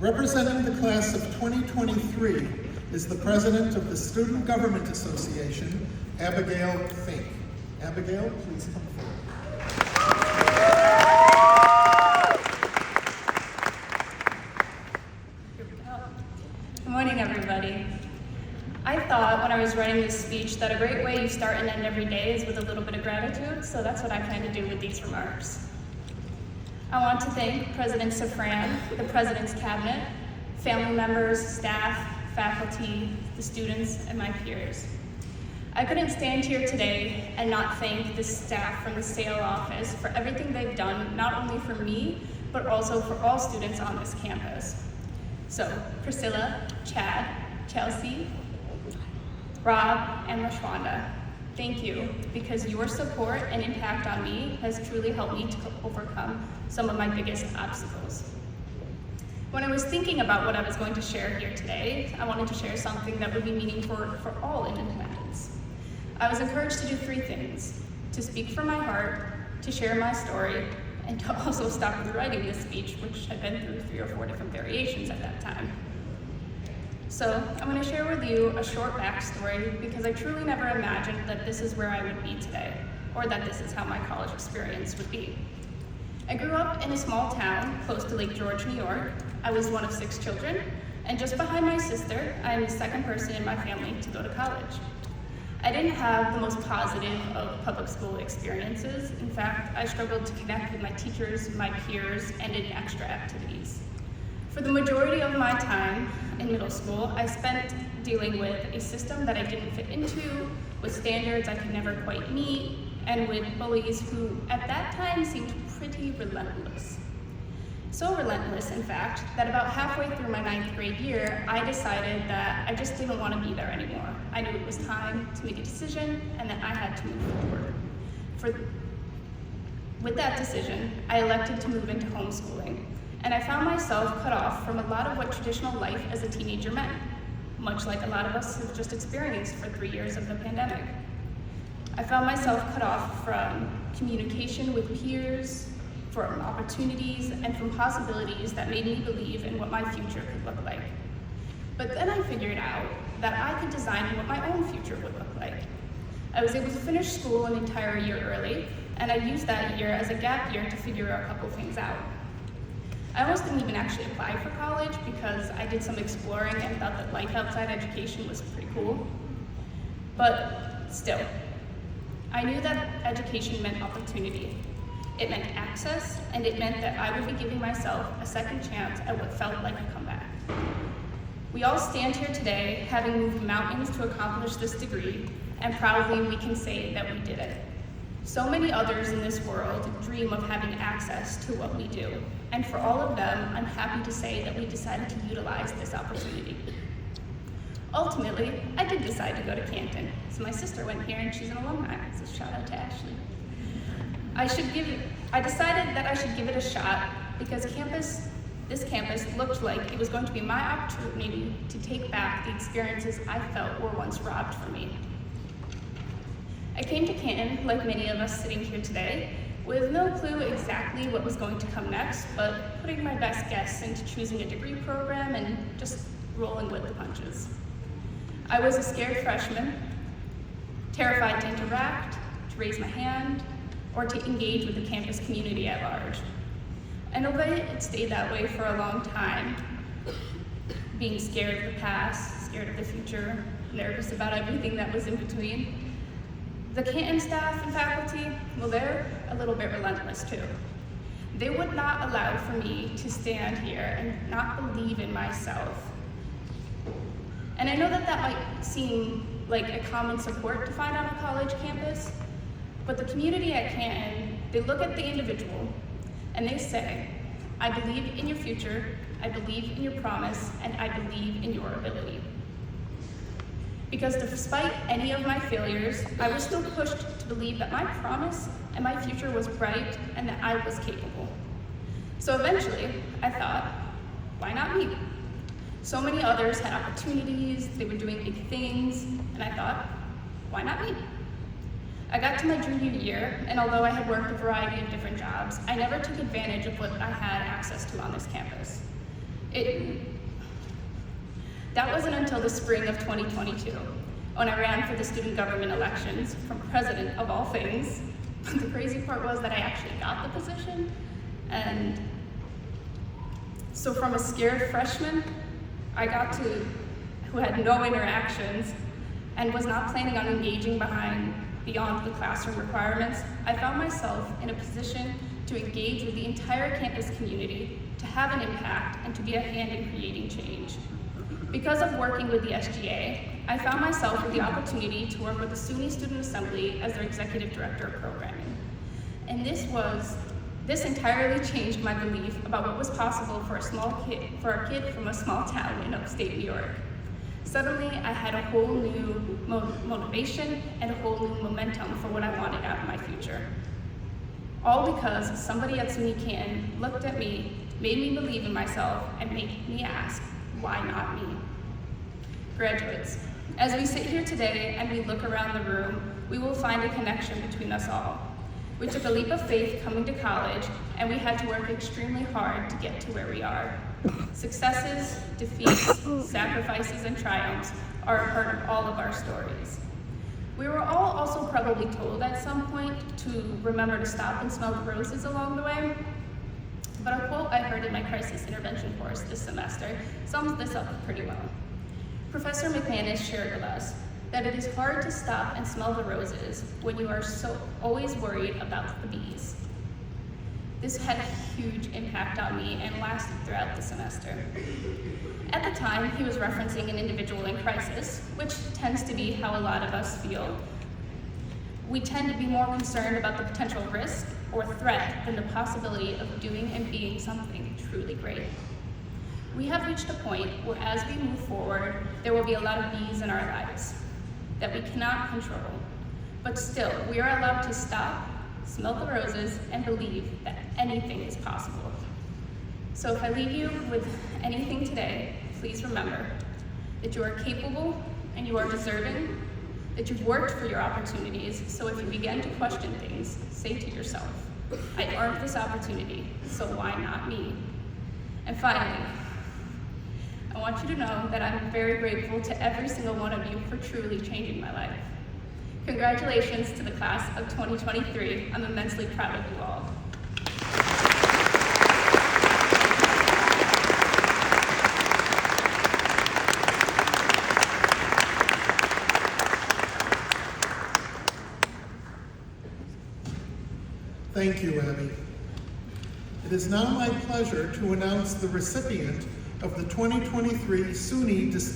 Representing the class of 2023 is the president of the Student Government Association, Abigail Fink. Abigail, please come forward. Good morning, everybody. I thought when I was writing this speech that a great way you start and end every day is with a little bit of gratitude, so that's what I plan to do with these remarks. I want to thank President Safran, the President's Cabinet, family members, staff, faculty, the students, and my peers. I couldn't stand here today and not thank the staff from the SAIL office for everything they've done, not only for me, but also for all students on this campus. So, Priscilla, Chad, Chelsea, Rob, and Rashwanda, thank you, because your support and impact on me has truly helped me to overcome some of my biggest obstacles. When I was thinking about what I was going to share here today, I wanted to share something that would be meaningful for all in Independence. I was encouraged to do three things: to speak from my heart, to share my story, and to also stop with writing this speech, which had been through 3 or 4 different variations at that time. So I'm going to share with you a short backstory because I truly never imagined that this is where I would be today, or that this is how my college experience would be. I grew up in a small town close to Lake George, New York. I was one of 6 children, and just behind my sister, I am the second person in my family to go to college. I didn't have the most positive of public school experiences. In fact, I struggled to connect with my teachers, my peers, and in extra activities. For the majority of my time in middle school, I spent dealing with a system that I didn't fit into, with standards I could never quite meet, and with bullies who, at that time, seemed pretty relentless. So relentless, in fact, that about halfway through my 9th grade year, I decided that I just didn't want to be there anymore. I knew it was time to make a decision, and that I had to move forward. With that decision, I elected to move into homeschooling, and I found myself cut off from a lot of what traditional life as a teenager meant, much like a lot of us have just experienced for 3 years of the pandemic. I found myself cut off from communication with peers, from opportunities, and from possibilities that made me believe in what my future could look like. But then I figured out that I could design what my own future would look like. I was able to finish school an entire year early, and I used that year as a gap year to figure a couple things out. I almost didn't even actually apply for college because I did some exploring and thought that life outside education was pretty cool. But still, I knew that education meant opportunity. It meant access, and it meant that I would be giving myself a second chance at what felt like a comeback. We all stand here today having moved mountains to accomplish this degree, and proudly we can say that we did it. So many others in this world dream of having access to what we do, and for all of them, I'm happy to say that we decided to utilize this opportunity. Ultimately, I did decide to go to Canton, so my sister went here and she's an alumni, so shout out to Ashley. I decided that I should give it a shot because this campus looked like it was going to be my opportunity to take back the experiences I felt were once robbed from me. I came to Canton, like many of us sitting here today, with no clue exactly what was going to come next, but putting my best guess into choosing a degree program and just rolling with the punches. I was a scared freshman, terrified to interact, to raise my hand, or to engage with the campus community at large. And although it stayed that way for a long time, being scared of the past, scared of the future, nervous about everything that was in between, the Canton staff and faculty, well, they're a little bit relentless too. They would not allow for me to stand here and not believe in myself. And I know that that might seem like a common support to find on a college campus, but the community at Canton, they look at the individual and they say, I believe in your future, I believe in your promise, and I believe in your ability. Because despite any of my failures, I was still pushed to believe that my promise and my future was bright and that I was capable. So eventually, I thought, why not me? So many others had opportunities, they were doing big things, and I thought, why not me? I got to my junior year, and although I had worked a variety of different jobs, I never took advantage of what I had access to on this campus. That wasn't until the spring of 2022, when I ran for the student government elections from president of all things. The crazy part was that I actually got the position. And so from a scared freshman, who had no interactions and was not planning on engaging beyond the classroom requirements, I found myself in a position to engage with the entire campus community, to have an impact, and to be a hand in creating change. Because of working with the SGA, I found myself with the opportunity to work with the SUNY Student Assembly as their executive director of programming. And this entirely changed my belief about what was possible for a kid from a small town in upstate New York. Suddenly, I had a whole new motivation and a whole new momentum for what I wanted out of my future. All because somebody at SUNY Canton looked at me, made me believe in myself, and made me ask, why not me? Graduates, as we sit here today and we look around the room, we will find a connection between us all. We took a leap of faith coming to college, and we had to work extremely hard to get to where we are. Successes, defeats, sacrifices, and triumphs are a part of all of our stories. We were all also probably told at some point to remember to stop and smell the roses along the way. But a quote I heard in my crisis intervention course this semester sums this up pretty well. Professor McManus shared with us that it is hard to stop and smell the roses when you are so always worried about the bees. This had a huge impact on me and lasted throughout the semester. At the time, he was referencing an individual in crisis, which tends to be how a lot of us feel. We tend to be more concerned about the potential risk or threat than the possibility of doing and being something truly great. We have reached a point where as we move forward, there will be a lot of bees in our lives that we cannot control. But still, we are allowed to stop, smell the roses, and believe that anything is possible. So if I leave you with anything today, please remember that you are capable and you are deserving, that you've worked for your opportunities, so if you begin to question things, say to yourself, I earned this opportunity, so why not me? And finally, I want you to know that I'm very grateful to every single one of you for truly changing my life. Congratulations to the class of 2023. I'm immensely proud of you all. Thank you, Abby. It is now my pleasure to announce the recipient of the 2023 SUNY